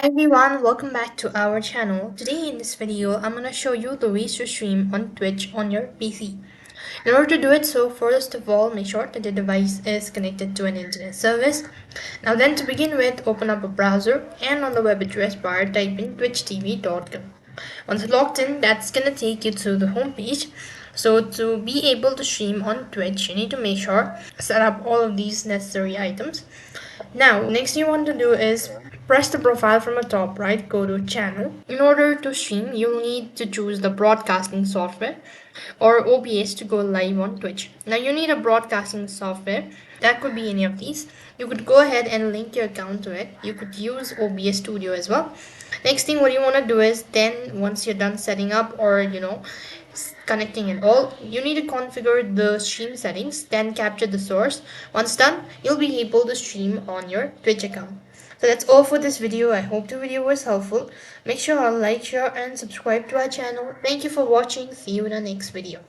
Everyone, welcome back to our channel. Today in this video, I'm gonna show you the ways to stream on Twitch on your PC. In order to do it, so first of all, make sure that the device is connected to an internet service. Now then, to begin with, open up a browser and on the web address bar, type in twitchtv.com. Once logged in, that's gonna take you to the home page. So to be able to stream on Twitch, you need to make sure set up all of these necessary items. Now, next you want to do is press the profile from the top right, go to channel. In order to stream, you need to choose the broadcasting software or OBS to go live on Twitch. Now you need a broadcasting software. That could be any of these. You could go ahead and link your account to it. You could use OBS Studio as well. Next thing what you want to do is then once you're done setting up or connecting and all, you need to configure the stream settings, then capture the source. Once done, you'll be able to stream on your Twitch account. So that's all for this video. I hope the video was helpful. Make sure to like, share and subscribe to our channel. Thank you for watching. See you in the next video.